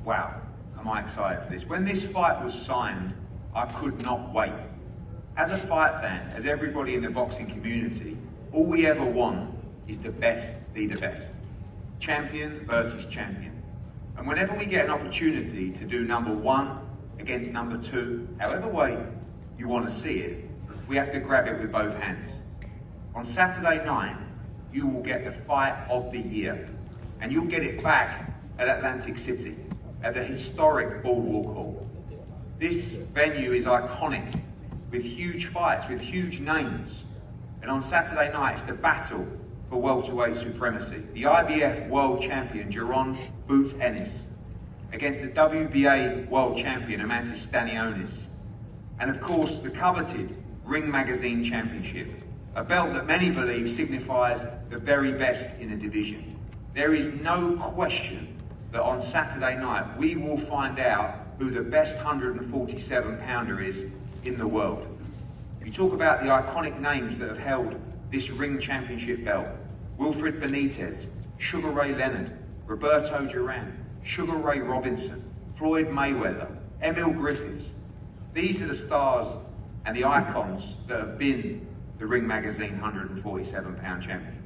wow, am I excited for this. When this fight was signed, I could not wait. As a fight fan, as everybody in the boxing community, all we ever want is the best be the best. Champion versus champion. And whenever we get an opportunity to do number one against number two, however way you want to see it, we have to grab it with both hands. On Saturday night, you will get the fight of the year, and you'll get it back at Atlantic City, at the historic Boardwalk Hall. This venue is iconic, with huge fights, with huge names. And on Saturday night, it's the battle for welterweight supremacy. The IBF world champion, Jaron Ennis, against the WBA world champion, Eimantas Stanionis. And of course, the coveted Ring Magazine Championship, a belt that many believe signifies the very best in the division. There is no question that on Saturday night, we will find out who the best 147-pounder is in the world. You talk about the iconic names that have held this Ring Championship belt: Wilfred Benitez, Sugar Ray Leonard, Roberto Duran, Sugar Ray Robinson, Floyd Mayweather, Emil Griffiths. These are the stars and the icons that have been the Ring Magazine 147-pound champion.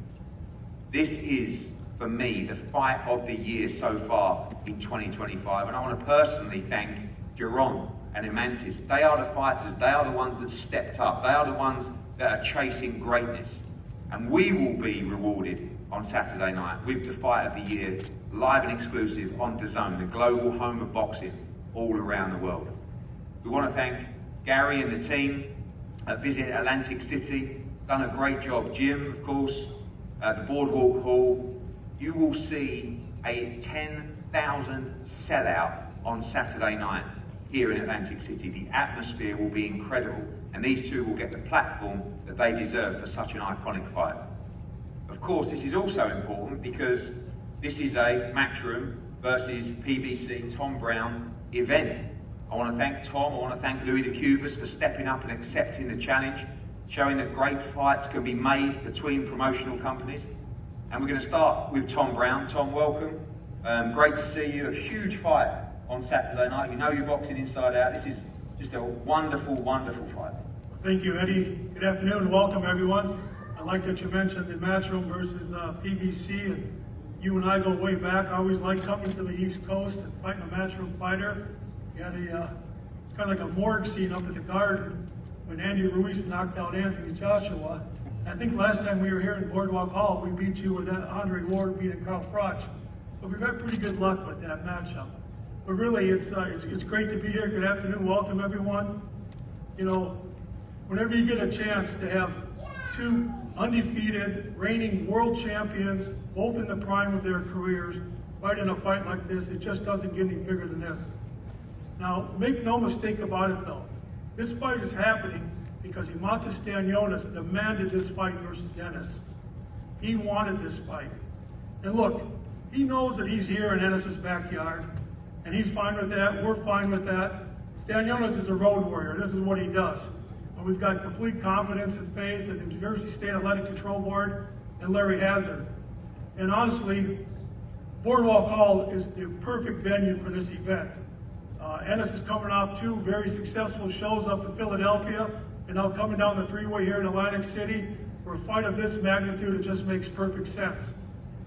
This is, for me, the fight of the year so far in 2025. And I want to personally thank Jaron and Eimantas. They are the fighters. They are the ones that stepped up. They are the ones that are chasing greatness. And we will be rewarded on Saturday night with the fight of the year, live and exclusive on DAZN, the global home of boxing all around the world. We want to thank Gary and the team at Visit Atlantic City. Done a great job. Jim, of course, the Boardwalk Hall. You will see a 10,000 sellout on Saturday night here in Atlantic City. The atmosphere will be incredible, and these two will get the platform that they deserve for such an iconic fight. Of course, this is also important because this is a Matchroom versus PBC Tom Brown event. I want to thank Tom, I want to thank Louis de Cubas for stepping up and accepting the challenge, showing that great fights can be made between promotional companies. And we're going to start with Tom Brown. Tom, welcome. Great to see you. A huge fight on Saturday night. You know you're boxing inside out. This is just a wonderful, wonderful fight. Thank you, Eddie. Good afternoon and welcome, everyone. I like that you mentioned the Matchroom versus PBC, and you and I go way back. I always like coming to the East Coast and fighting a Matchroom fighter. We had it's kind of like a morgue scene up at the Garden when Andy Ruiz knocked out Anthony Joshua. I think last time we were here in Boardwalk Hall, we beat you with Andre Ward beating Carl Froch. So we've had pretty good luck with that matchup. But really, it's great to be here. Good afternoon, welcome everyone. You know, whenever you get a chance to have two undefeated, reigning world champions, both in the prime of their careers, fight in a fight like this, it just doesn't get any bigger than this. Now, make no mistake about it though, this fight is happening because Eimantas Stanionis demanded this fight versus Ennis. He wanted this fight. And look, he knows that he's here in Ennis's backyard, and he's fine with that, we're fine with that. Stanionis is a road warrior, this is what he does. And we've got complete confidence and faith in the New Jersey State Athletic Control Board and Larry Hazard. And honestly, Boardwalk Hall is the perfect venue for this event. Ennis is coming off two very successful shows up in Philadelphia, and now coming down the freeway here in Atlantic City for a fight of this magnitude. It just makes perfect sense.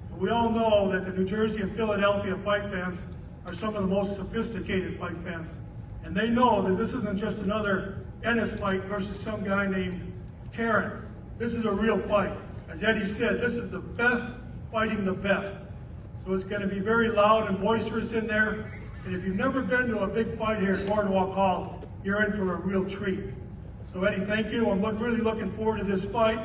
But we all know that the New Jersey and Philadelphia fight fans are some of the most sophisticated fight fans. And they know that this isn't just another Ennis fight versus some guy named Karen. This is a real fight. As Eddie said, this is the best fighting the best. So it's going to be very loud and boisterous in there. And if you've never been to a big fight here at Boardwalk Hall, you're in for a real treat. So Eddie, thank you. I'm really looking forward to this fight.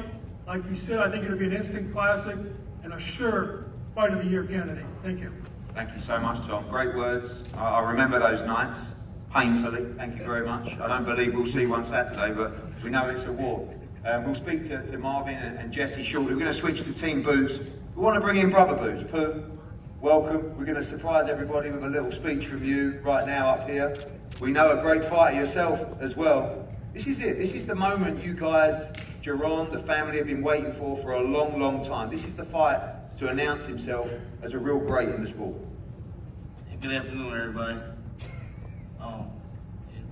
Like you said, I think it'll be an instant classic and a sure fight of the year candidate. Thank you. Thank you so much, Tom. Great words. I remember those nights painfully. Thank you very much. I don't believe we'll see one Saturday, but we know it's a war. We'll speak to Marvin and Jesse shortly. We're going to switch to Team Boots. We want to bring in Brother Boots. Pooh, welcome. We're going to surprise everybody with a little speech from you right now up here. We know a great fighter yourself as well. This is it. This is the moment you guys, Jaron, the family have been waiting for a long, long time. This is the fight to announce himself as a real great in the sport. Good afternoon, everybody.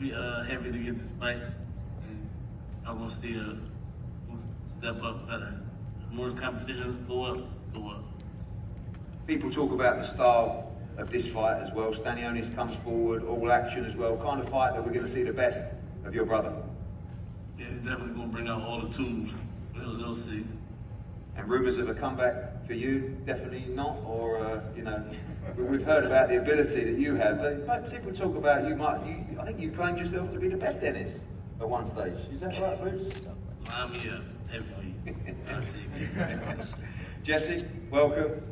We happy to get this fight, and I will see step up better. More competition, go up, go up. People talk about the style of this fight as well. Stanionis comes forward, all action as well. Kind of fight that we're going to see the best of your brother. Yeah, he's definitely going to bring out all the tools. We'll see. And rumours of a comeback for you? Definitely not, or you know, we've heard about the ability that you have. But people talk about I think you claimed yourself to be the best Ennis at one stage. Is that right, Bruce? Line me up every week. I'll take it. Jesse, welcome.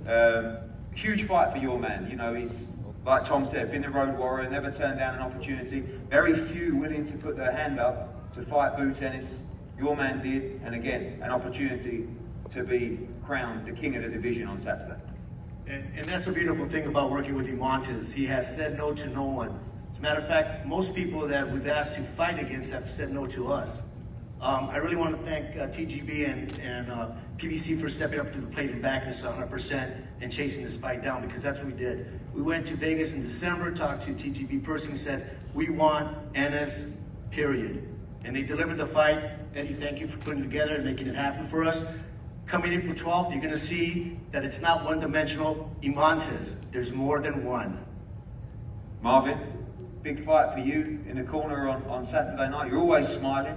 Huge fight for your man. You know, he's, like Tom said, been a road warrior, never turned down an opportunity. Very few willing to put their hand up to fight Boots Ennis. Your man did, and again, an opportunity to be crowned the king of the division on Saturday. And that's a beautiful thing about working with Eimantas. He has said no to no one. As a matter of fact, most people that we've asked to fight against have said no to us. I really want to thank TGB and PBC for stepping up to the plate and backing us 100% and chasing this fight down, because that's what we did. We went to Vegas in December, talked to TGB personally, said, we want Ennis, period. And they delivered the fight. Eddie, thank you for putting it together and making it happen for us. Coming April 12th, you're going to see that it's not one-dimensional Eimantas. There's more than one. Marvin, big fight for you in the corner on Saturday night. You're always smiling.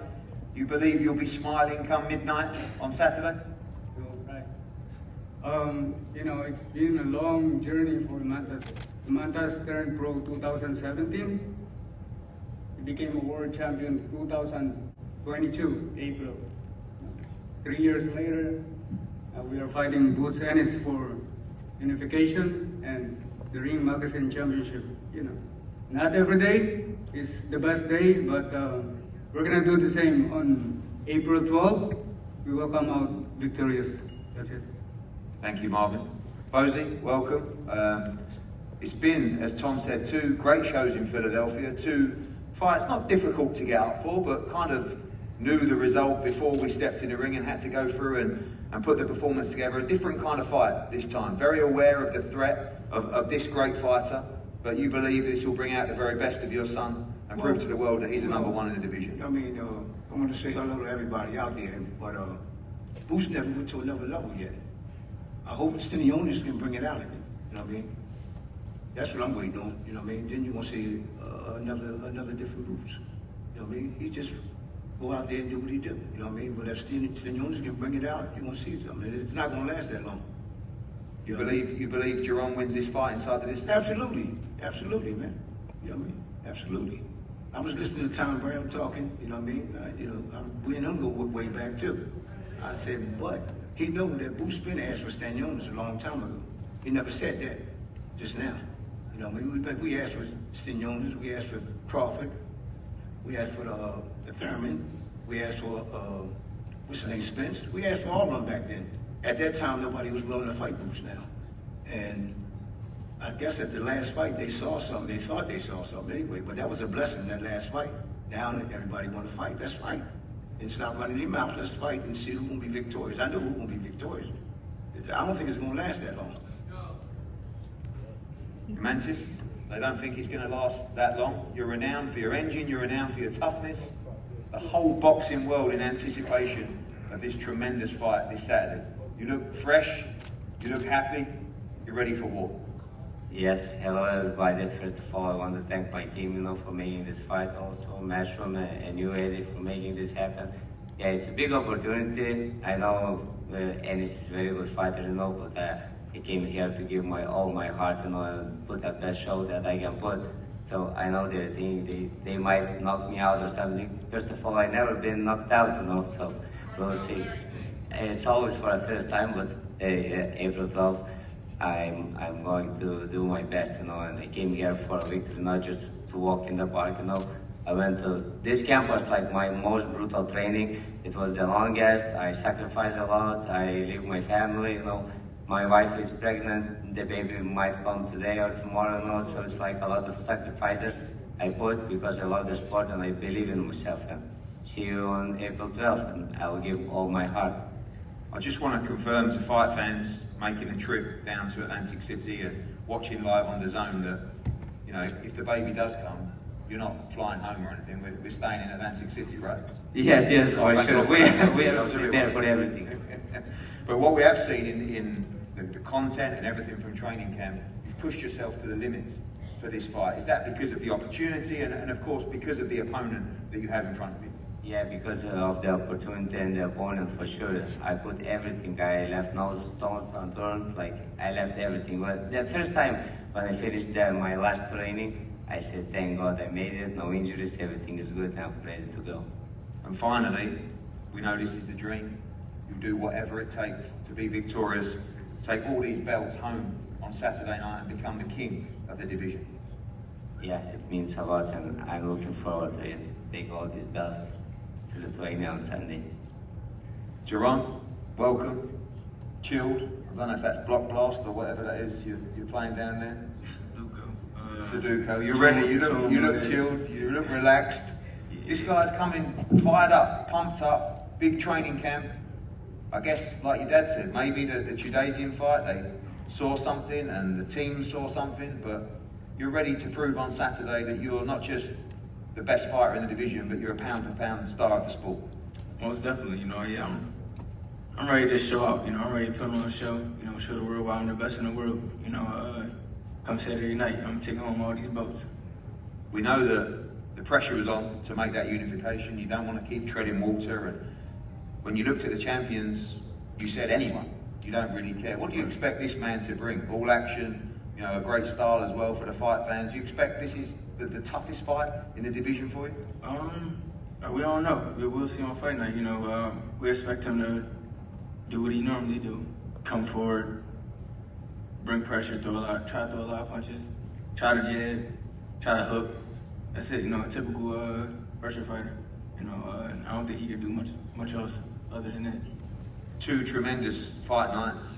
You believe you'll be smiling come midnight on Saturday? We'll try. You know, it's been a long journey for Eimantas. Eimantas turned pro 2017. He became a world champion 2022, April. 3 years later, we are fighting Boots Ennis for unification and the Ring Magazine Championship. You know, not every day is the best day, but we're gonna do the same on April 12th. We will come out victorious. That's it. Thank you, Marvin. Bosie, welcome. It's been, as Tom said, 2 great shows in Philadelphia. 2 fights, not difficult to get up for, but kind of knew the result before we stepped in the ring and had to go through and put the performance together. A different kind of fight this time. Very aware of the threat of this great fighter, but you believe this will bring out the very best of your son and prove to the world that he's the number 1 in the division. I mean, I want to say hello to everybody out there, but Boots never went to another level yet. I hope Stanionis can bring it out again. You know what I mean? That's what I'm waiting on. You know what I mean? Then you're gonna see another different Boots. You know what I mean? He just go out there and do what he do. You know what I mean? But if Stanionis can bring it out, you're gonna see something. It's not gonna last that long. You believe Jaron wins this fight inside the distance? Absolutely, absolutely, man. You know what I mean? Absolutely. I was listening to Tom Brown talking. You know what I mean? We and him go way back too. I said, but he knew that Boots been asked for Stanionis a long time ago. He never said that just now. You know, we asked for Stanionis, we asked for Crawford, we asked for the Thurman, we asked for what's his name, Spence. We asked for all of them back then. At that time, nobody was willing to fight Boots now. And I guess at the last fight, they saw something. They thought they saw something anyway, but that was a blessing, that last fight. Now everybody want to fight, let's fight. And stop running their mouth, let's fight and see who's going to be victorious. I know who's going to be victorious. I don't think it's going to last that long. Eimantas, they don't think it's going to last that long. You're renowned for your engine, you're renowned for your toughness. The whole boxing world in anticipation of this tremendous fight this Saturday. You look fresh, you look happy, you're ready for war. Yes, hello everybody. First of all, I want to thank my team, for making this fight also, Matchroom and you, Eddie, for making this happen. Yeah, it's a big opportunity. I know Ennis is a very good fighter, but I came here to give all my heart, and put the best show that I can put. So I know they're thinking they might knock me out or something. First of all, I never been knocked out, so we'll see. It's always for the first time, but April 12th, I'm going to do my best, and I came here for a victory, not just to walk in the park, I went to, this camp was like my most brutal training. It was the longest, I sacrificed a lot, I leave my family, my wife is pregnant, the baby might come today or tomorrow, so it's like a lot of sacrifices I put because I love the sport and I believe in myself. And see you on April 12th, and I will give all my heart. I just want to confirm to fight fans making the trip down to Atlantic City and watching live on DAZN that you know, if the baby does come, you're not flying home or anything. We're staying in Atlantic City, right? Yes, for sure. We are prepared for everything. But what we have seen in the content and everything from training camp, you've pushed yourself to the limits for this fight. Is that because of the opportunity and of course because of the opponent that you have in front of you? Yeah, because of the opportunity and the opponent, for sure. I put everything. I left no stones unturned. Like, I left everything. But the first time when I finished my last training, I said, thank God I made it. No injuries, everything is good. Now I'm ready to go. And finally, we know this is the dream. You do whatever it takes to be victorious, take all these belts home on Saturday night and become the king of the division. Yeah, it means a lot, and I'm looking forward to it. To take all these belts to Lithuania on Sunday. Jaron, welcome. Chilled. I don't know if that's block blast or whatever that is you're playing down there. Sudoku. You're ready. You look chilled. You look relaxed. This guy's coming fired up, pumped up. Big training camp. I guess, like your dad said, maybe the Tudasian fight, they saw something and the team saw something, but you're ready to prove on Saturday that you're not just the best fighter in the division, but you're a pound-for-pound star of the sport. Most definitely, you know, yeah, I'm ready to show out, you know, I'm ready to put on a show, you know, show the world why I'm the best in the world, you know, come Saturday night, I'm taking home all these belts. We know that the pressure is on to make that unification. You don't want to keep treading water, and when you looked at the champions, you said anyone. You don't really care. What do you expect this man to bring? All action, you know, a great style as well for the fight fans. Do you expect this is the toughest fight in the division for you? We don't know. We'll see on fight night. You know, we expect him to do what he normally do: come forward, bring pressure, try to throw a lot of punches, try to jab, try to hook. That's it. You know, a typical pressure fighter. You know, and I don't think he could do much else other than that. 2 tremendous fight nights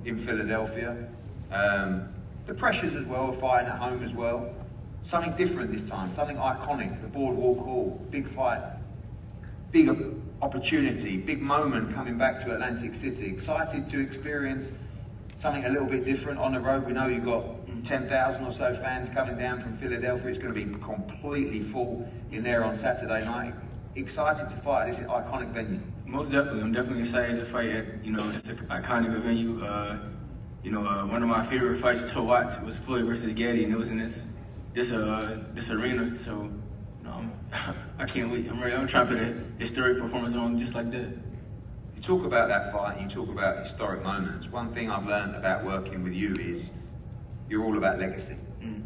in Philadelphia. The pressures as well, fighting at home as well. Something different this time, something iconic, the Boardwalk Hall, big fight, big opportunity, big moment coming back to Atlantic City. Excited to experience something a little bit different on the road. We know you've got 10,000 or so fans coming down from Philadelphia. It's going to be completely full in there on Saturday night. Excited to fight at this iconic venue. Most definitely, I'm definitely excited to fight at, you know, this iconic venue. You know, one of my favorite fights to watch was Floyd versus Gaddy, and it was in this arena. So, you know, I can't wait. I'm ready. I'm trying to put a historic performance on just like that. You talk about that fight, and you talk about historic moments. One thing I've learned about working with you is you're all about legacy.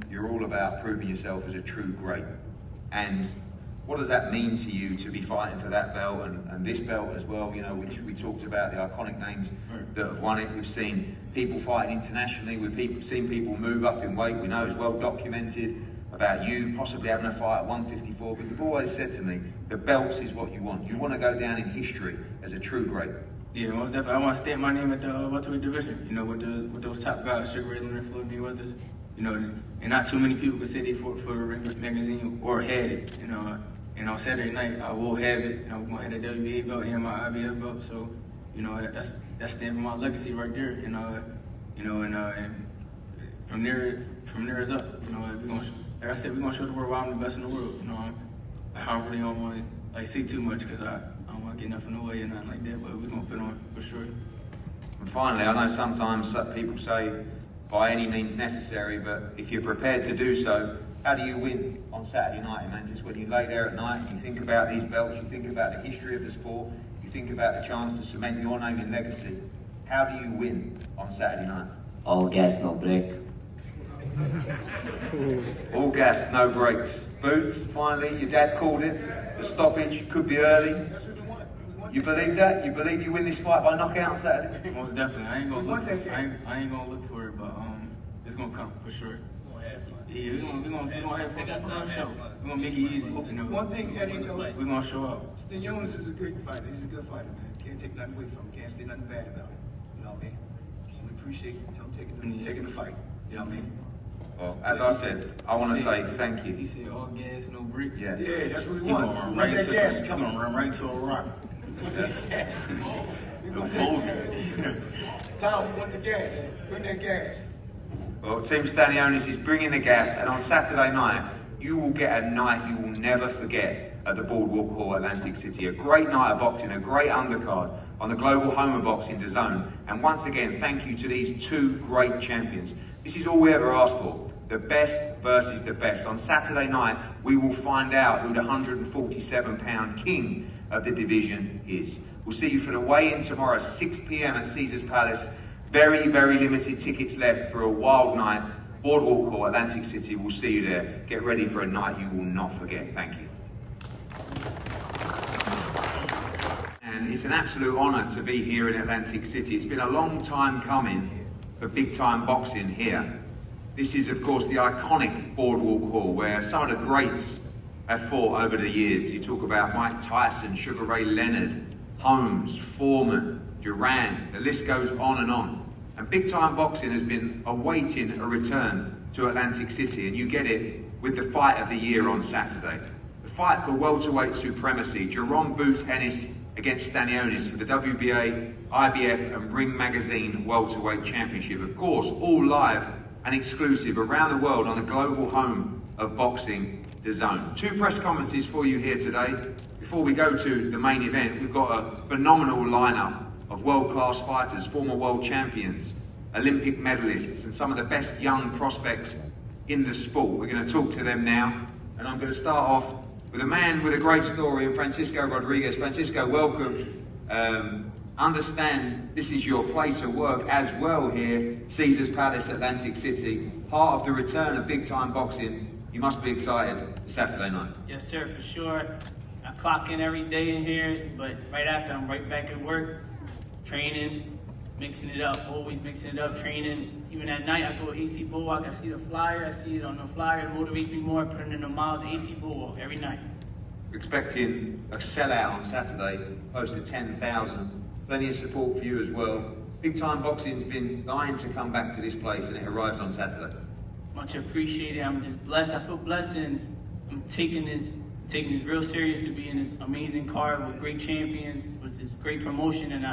You're all about proving yourself as a true great. And what does that mean to you to be fighting for that belt and this belt as well? You know, which we talked about the iconic names that have won it. We've seen people fighting internationally. We've seen people move up in weight. We know it's well documented about you possibly having a fight at 154. But you've always said to me, the belts is what you want. You want to go down in history as a true great. Yeah, most definitely. I want to stamp my name at the welterweight division. You know, with those top guys, Sugar Ray Leonard, Floyd Mayweather. You know, and not too many people could say they fought for the Ring magazine or had it. You know. And on Saturday night, I will have it. And I'm going to have the WBA belt and my IBF belt. So, you know, that's stamping my legacy right there. And and from there is up. You know, like I said, we're gonna show the world why I'm the best in the world. You know, I really don't want to say too much because I don't want to get nothing in the way or nothing like that. But we're gonna put on for sure. And finally, I know sometimes people say by any means necessary, but if you're prepared to do so, how do you win on Saturday night, Eimantas? When you lay there at night, you think about these belts, you think about the history of the sport, you think about the chance to cement your name and legacy. How do you win on Saturday night? All gas, no brake. All gas, no brakes. Boots, finally, your dad called it. The stoppage could be early. You believe that? You believe you win this fight by knockout on Saturday? Most definitely. I ain't gonna look for it, but it's gonna come for sure. Yeah, we're gonna have fun. We're gonna make it easy. You know. One thing, Eddie, we're gonna show up. Stanionis is a great fighter. He's a good fighter, man. Can't take nothing away from him. Can't say nothing bad about him. You know what I mean? We appreciate him taking the fight. You know what I mean? Well, as I said, I want to say thank you. He said all gas, no bricks. Yeah, that's what we want. He's gonna run right into a rock. We're gonna bold. Tom, we want the gas. Bring that gas. Well, Team Stanionis is bringing the gas, and on Saturday night, you will get a night you will never forget at the Boardwalk Hall, Atlantic City. A great night of boxing, a great undercard on the global home of boxing, DAZN. And once again, thank you to these two great champions. This is all we ever asked for. The best versus the best. On Saturday night, we will find out who the 147-pound king of the division is. We'll see you for the weigh-in tomorrow, 6 p.m. at Caesars Palace. Very, very limited tickets left for a wild night. Boardwalk Hall, Atlantic City. We'll see you there. Get ready for a night you will not forget. Thank you. And it's an absolute honour to be here in Atlantic City. It's been a long time coming for big-time boxing here. This is, of course, the iconic Boardwalk Hall where some of the greats have fought over the years. You talk about Mike Tyson, Sugar Ray Leonard, Holmes, Foreman, Duran, the list goes on and on. And big-time boxing has been awaiting a return to Atlantic City, and you get it with the fight of the year on Saturday. The fight for welterweight supremacy, Jaron Ennis against Stanionis for the WBA, IBF and Ring Magazine Welterweight Championship. Of course, all live and exclusive around the world on the global home of boxing, DAZN. Two press conferences for you here today. Before we go to the main event, we've got a phenomenal lineup of world-class fighters, former world champions, Olympic medalists, and some of the best young prospects in the sport. We're going to talk to them now, and I'm going to start off with a man with a great story, and Francisco Rodriguez. Francisco, welcome. Understand this is your place of work as well here, Caesars Palace, Atlantic City. Part of the return of big-time boxing. You must be excited Saturday night. Yes, sir, for sure. I clock in every day in here, but right after I'm right back at work, training, mixing it up, always mixing it up, training. Even at night, I go to AC Bulwark, I see the flyer, I see it on the flyer, it motivates me more, putting in the miles at AC Bulwark every night. We're expecting a sellout on Saturday, close to 10,000. Plenty of support for you as well. Big time boxing's been dying to come back to this place, and it arrives on Saturday. Much appreciated. I'm just blessed. I feel blessed, and I'm taking this real serious to be in this amazing card with great champions, with this great promotion, and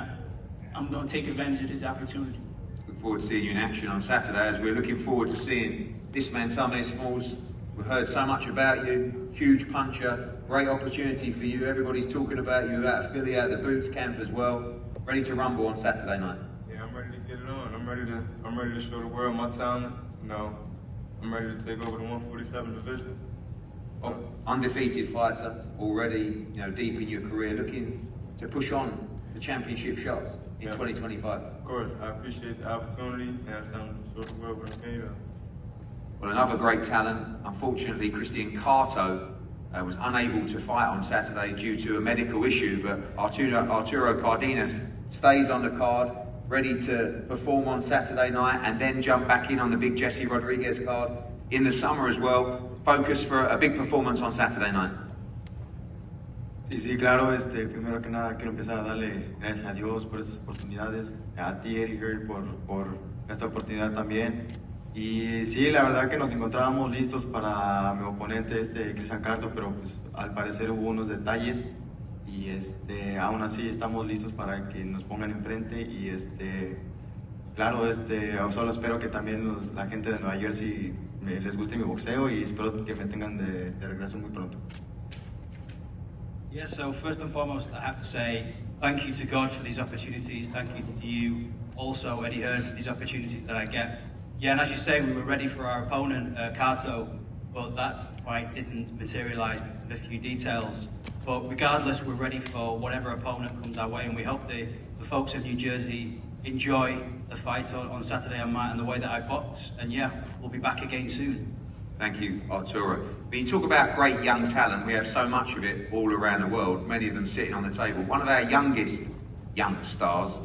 I'm going to take advantage of this opportunity. Look forward to seeing you in action on Saturday, as we're looking forward to seeing this man, Tame Smalls. We've heard so much about you, huge puncher, great opportunity for you. Everybody's talking about you out of Philly, out of the Boots camp as well. Ready to rumble on Saturday night? Yeah, I'm ready to get it on. I'm ready to show the world my talent. You know, I'm ready to take over the 147 division. Oh, undefeated fighter, already, you know, deep in your career, looking to push on the championship shots in 2025. Of course, I appreciate the opportunity. Now it's time to show the world what I'm made of. Well, another great talent. Unfortunately, Christian Cato was unable to fight on Saturday due to a medical issue, but Arturo Cardenas stays on the card, ready to perform on Saturday night and then jump back in on the big Jesse Rodriguez card in the summer as well. Focus for a big performance on Saturday night. Sí, claro, primero que nada quiero empezar a darle gracias a Dios por estas oportunidades, a ti, Eric, por esta oportunidad también. Y sí, la verdad que nos encontrábamos listos para mi oponente, Cristian Carto, pero pues al parecer hubo unos detalles y aún así estamos listos para que nos pongan enfrente y claro, solo espero que también la gente de Nueva Jersey les guste mi boxeo y espero que me tengan de regreso muy pronto. Yes, so first and foremost, I have to say thank you to God for these opportunities. Thank you to you also, Eddie Hearn, for these opportunities that I get. Yeah, and as you say, we were ready for our opponent, Cato, but that fight didn't materialise with a few details. But regardless, we're ready for whatever opponent comes our way, and we hope the folks of New Jersey enjoy the fight on Saturday and the way that I box. And yeah, we'll be back again soon. Thank you, Arturo. When you talk about great young talent, we have so much of it all around the world, many of them sitting on the table. One of our youngest young stars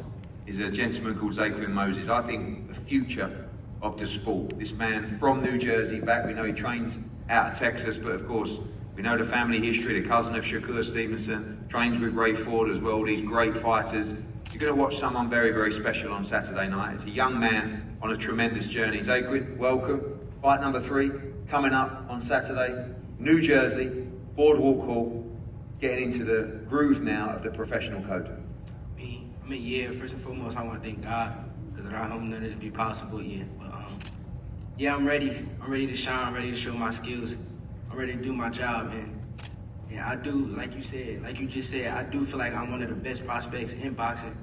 is a gentleman called Zaquin Moses. I think the future of the sport. This man from New Jersey back, we know he trains out of Texas, but of course, we know the family history, the cousin of Shakur Stevenson, trains with Ray Ford as well, these great fighters. You're going to watch someone very, very special on Saturday night. It's a young man on a tremendous journey. Zaquin, welcome. Fight number 3, coming up on Saturday. New Jersey, Boardwalk Hall, getting into the groove now of the professional code. Yeah, first and foremost, I want to thank God, because without him, none of this would be possible yet. But yeah, I'm ready. I'm ready to shine. I'm ready to show my skills. I'm ready to do my job. And I do, like you just said, I do feel like I'm one of the best prospects in boxing.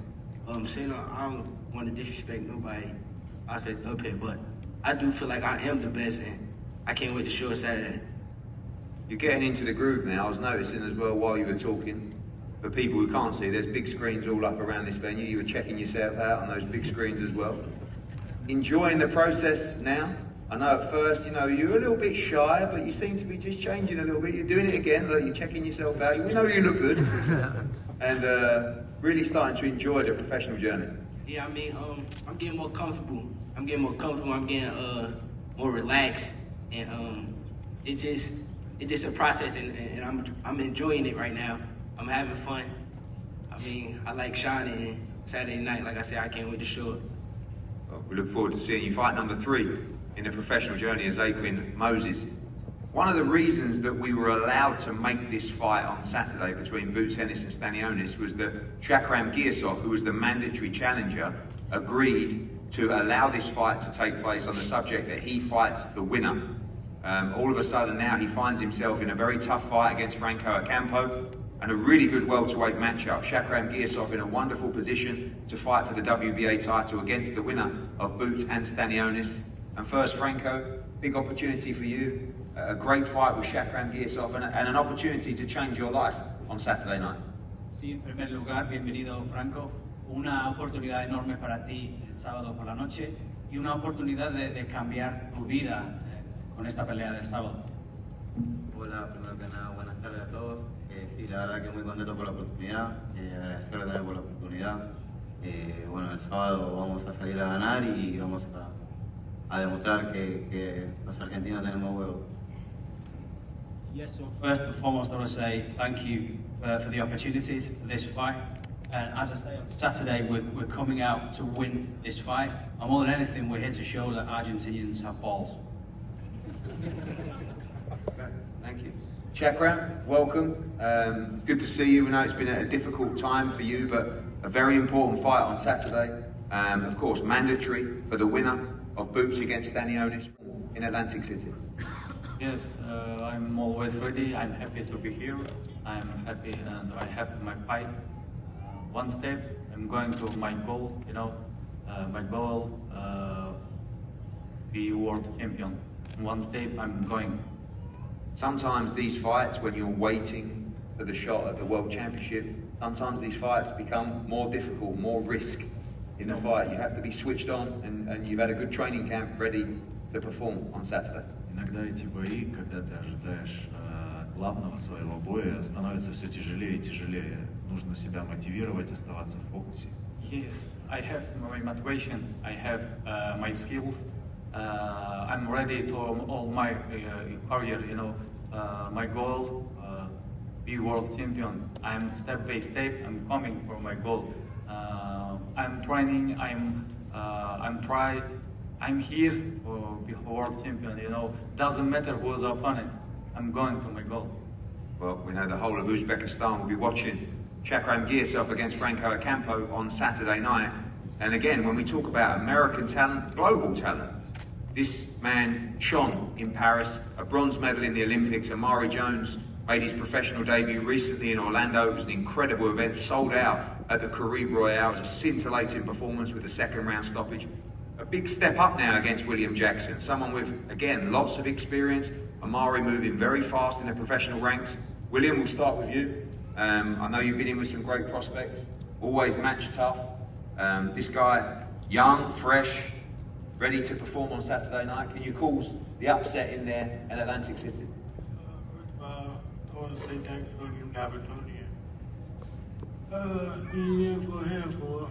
I don't want to disrespect nobody, prospect up here, but I do feel like I am the best, and I can't wait to show it Saturday. You're getting into the groove now. I was noticing as well while you were talking. For people who can't see, there's big screens all up around this venue. You were checking yourself out on those big screens as well. Enjoying the process now. I know at first, you were a little bit shy, but you seem to be just changing a little bit. You're doing it again. Look, you're checking yourself out. We know you look good, and really starting to enjoy the professional journey. Yeah, I'm getting more comfortable. I'm getting more relaxed, and it's just a process, and I'm enjoying it right now. I'm having fun. I like shining, and Saturday night, like I said, I can't wait to show it. Well, we look forward to seeing you fight number 3 in the professional journey as Aquin Moses. One of the reasons that we were allowed to make this fight on Saturday between Boots Ennis and Stanionis was that Shakram Giasov, who was the mandatory challenger, agreed to allow this fight to take place on the subject that he fights the winner. All of a sudden now he finds himself in a very tough fight against Franco Ocampo and a really good welterweight matchup. Shakram Giasov in a wonderful position to fight for the WBA title against the winner of Boots and Stanionis. And first, Franco, big opportunity for you. A great fight with Shakram Giasov and an opportunity to change your life on Saturday night. Sí, en primer lugar, bienvenido Franco. Una oportunidad enorme para ti el sábado por la noche y una oportunidad de cambiar tu vida con esta pelea del sábado. Hola, primero que nada, buenas tardes a todos. Sí, la verdad que muy contento por la oportunidad, agradecerle también por la oportunidad. Bueno, el sábado vamos a salir a ganar y vamos a demostrar que los argentinos tenemos huevos. Yes, so first and foremost, I want to say thank you for the opportunities for this fight. And as I say, on Saturday, we're coming out to win this fight. And more than anything, we're here to show that Argentinians have balls. Okay, thank you. Shakram, welcome. Good to see you. We know it's been a difficult time for you, but a very important fight on Saturday. Of course, mandatory for the winner of Boots against Stanionis in Atlantic City. Yes, I'm always ready. I'm happy to be here. I'm happy and I have my fight. One step, I'm going to my goal, my goal, be world champion. One step, I'm going. Sometimes these fights, when you're waiting for the shot at the World Championship, sometimes these fights become more difficult, more risk in the fight. You have to be switched on and you've had a good training camp ready to perform on Saturday. Иногда эти бои, когда ты ожидаешь главного своего боя, становятся все тяжелее и тяжелее. Нужно себя мотивировать, оставаться в фокусе. Yes, I have my motivation. I have my skills. I'm ready to all my career. My goal, be world champion. I'm step by step. I'm coming for my goal. I'm training. I'm here to be world champion, Doesn't matter who's the opponent. I'm going to my goal. Well, we know the whole of Uzbekistan will be watching Shakram Giasov against Franco Ocampo on Saturday night. And again, when we talk about American talent, global talent, this man shone in Paris, a bronze medal in the Olympics. Amari Jones made his professional debut recently in Orlando. It was an incredible event, sold out at the Caribe Royale. It was a scintillating performance with a second round stoppage. A big step up now against William Jackson, someone with, again, lots of experience. Amari moving very fast in the professional ranks. William, we'll start with you. I know you've been in with some great prospects, always match tough. This guy, young, fresh, ready to perform on Saturday night. Can you cause the upset in there in Atlantic City? First of all, I want to say thanks for giving me the opportunity. Being in for a handful.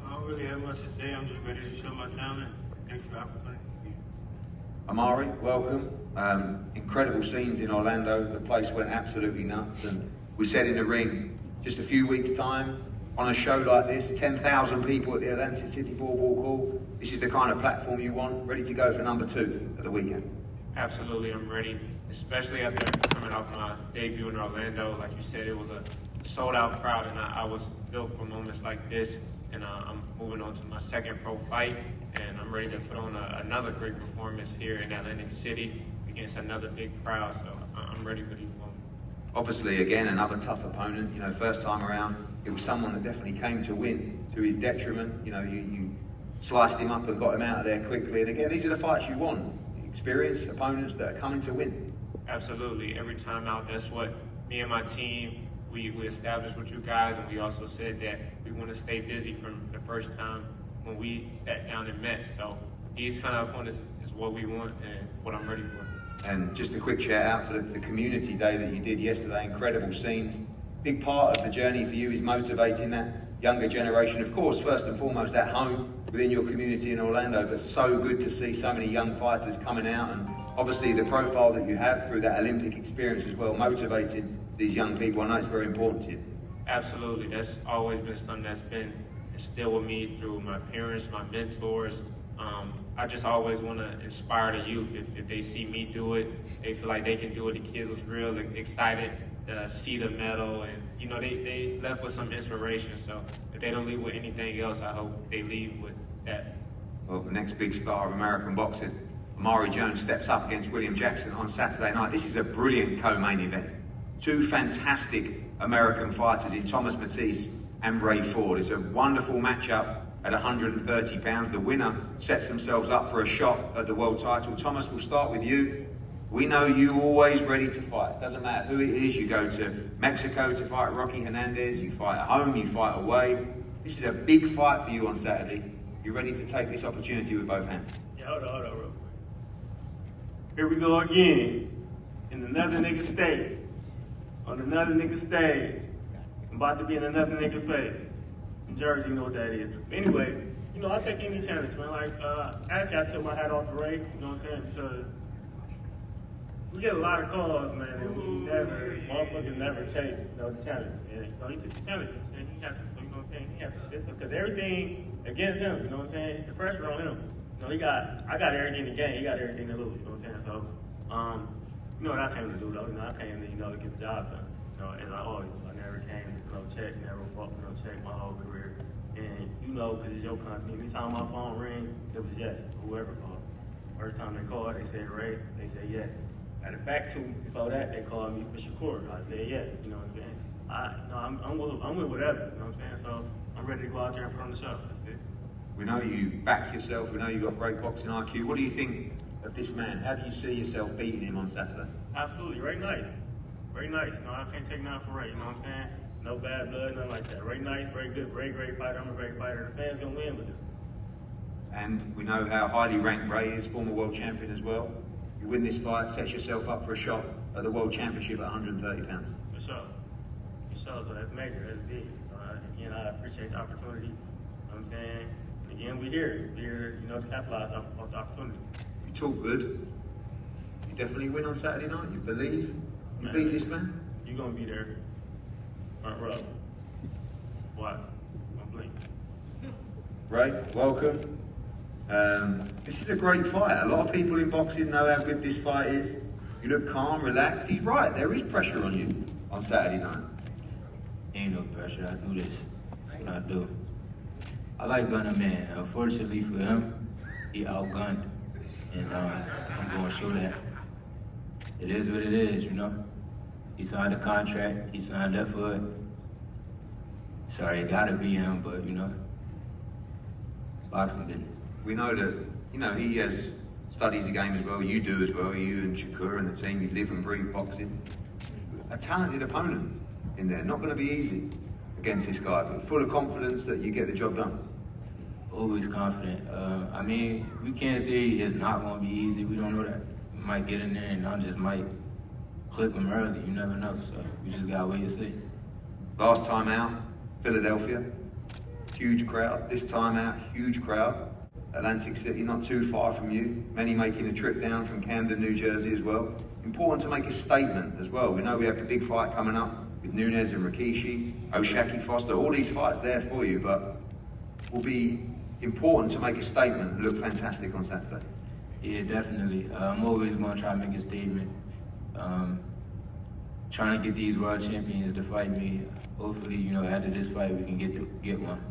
I don't really have much to say. I'm just ready to show my talent. Thanks for the opportunity. Amari, welcome. Incredible scenes in Orlando. The place went absolutely nuts. And we said in the ring, just a few weeks' time, on a show like this, 10,000 people at the Atlantic City Boardwalk Hall. This is the kind of platform you want, ready to go for number 2 at the weekend. Absolutely, I'm ready, especially after coming off my debut in Orlando. Like you said, it was a sold-out crowd, and I was built for moments like this. And I'm moving on to my second pro fight, and I'm ready to put on another great performance here in Atlantic City against another big crowd. So I'm ready for these moments. Obviously, again, another tough opponent. You know, first time around, it was someone that definitely came to win to his detriment. You know, you sliced him up and got him out of there quickly. And again, these are the fights you want. Experienced opponents that are coming to win. Absolutely. Every time out, that's what me and my team, we established with you guys, and we also said that we want to stay busy from the first time when we sat down and met. So these kind of opponents is what we want and what I'm ready for. And just a quick shout out for the community day that you did yesterday. Incredible scenes. Big part of the journey for you is motivating that younger generation. Of course, first and foremost at home within your community in Orlando, but so good to see so many young fighters coming out, and obviously the profile that you have through that Olympic experience as well, motivating these young people. I know it's very important to you. Absolutely. That's always been something that's been instilled with me through my parents, my mentors. I just always want to inspire the youth. If they see me do it, they feel like they can do it. The kids was real excited to see the medal, and you know they left with some inspiration. So if they don't leave with anything else, I hope they leave with that. Well, the next big star of American boxing, Amari Jones, steps up against William Jackson on Saturday night. This is a brilliant co-main event. Two fantastic American fighters in Thomas Matisse and Ray Ford. It's a wonderful matchup at 130 pounds. The winner sets themselves up for a shot at the world title. Thomas, we'll start with you. We know you always ready to fight. Doesn't matter who it is. You go to Mexico to fight Rocky Hernandez. You fight at home. You fight away. This is a big fight for you on Saturday. You're ready to take this opportunity with both hands. Yeah, hold on real quick. Here we go again. In another nigga state. On another nigga stage. I'm about to be in another nigga's face. In Jersey, you know what that is. Anyway, you know, I take any challenge, man. Like, actually, I took my hat off to Ray, you know what I'm saying? Because we get a lot of calls, man, and we never, motherfuckers never take, you know, the challenge. And, you know, he took the challenge, and he had to, you know what I'm saying? He had to do this, because everything against him, you know what I'm saying? The pressure on him. You know, I got everything to gain, he got everything to lose, you know what I'm saying? So, you know what I came to do, though? You know, I came to, you know, to get the job done. You know, and I never came to, you know, check, never bought, you know, check my whole career. And you know, because it's your company, anytime my phone ring, it was yes, whoever called. First time they called, they said Ray, they said yes. Matter of fact, 2 weeks before that, they called me for Shakur. I said yes, you know what I'm saying? I'm with whatever, you know what I'm saying? So I'm ready to go out there and put on the show, that's it. We know you back yourself, we know you've got great boxing IQ. What do you think of this man? How do you see yourself beating him on Saturday? Absolutely, Ray nice. Ray nice, you know, I can't take nothing for Ray, you know what I'm saying? No bad blood, nothing like that. Ray nice, Ray good, Ray great fighter, I'm a great fighter. The fans gonna win with this. And we know how highly ranked Ray is, former world champion as well. You win this fight, sets yourself up for a shot at the world championship at 130 pounds. For sure. For sure, so that's major, that's big. Again, I appreciate the opportunity, you know what I'm saying? And again, we're here, you know, to capitalize off the opportunity. You talk good. You definitely win on Saturday night, you believe? You beat this man? You're gonna be there. Front row. Watch. Don't blink. Ray, welcome. This is a great fight. A lot of people in boxing know how good this fight is. You look calm, relaxed. He's right, there is pressure on you on Saturday night. Ain't no pressure, I do this. That's what I do. I like gunning, man. Unfortunately for him, he outgunned. And I'm gonna show that. It is what it is, you know? He signed a contract, he signed up for it. Sorry, it gotta be him, but you know, boxing business. We know that, you know, he studies the game as well, you do as well, you and Shakur and the team, you live and breathe boxing. A talented opponent in there, not gonna be easy against this guy, but full of confidence that you get the job done. Always confident. I mean, we can't say it's not gonna be easy, we don't know that. We might get in there and I just might clip him early, you never know, so we just gotta wait and see. Last time out, Philadelphia, huge crowd. This time out, huge crowd. Atlantic City, not too far from you. Many making a trip down from Camden, New Jersey as well. Important to make a statement as well. We know we have the big fight coming up with Nunes and Rikishi, O'Shaquie Foster, all these fights there for you, but will be important to make a statement and look fantastic on Saturday. Yeah, definitely. I'm always gonna try to make a statement. Trying to get these world champions to fight me. Hopefully, you know, after this fight, we can get one.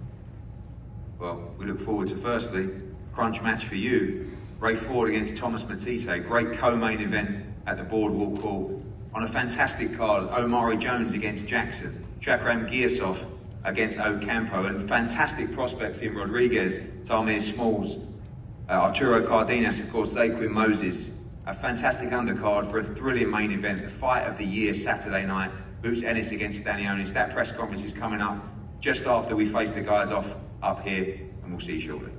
Well, we look forward to firstly crunch match for you. Ray Ford against Thomas Matisse, great co-main event at the Boardwalk Hall. On a fantastic card, Omari Jones against Jackson, Chakram Giasov against Ocampo, and fantastic prospects in Rodriguez, Tamir Smalls, Arturo Cardenas, of course, Zaquin Moses. A fantastic undercard for a thrilling main event, the fight of the year Saturday night, Boots Ennis against Stanionis. That press conference is coming up just after we face the guys off up here, and we'll see you shortly.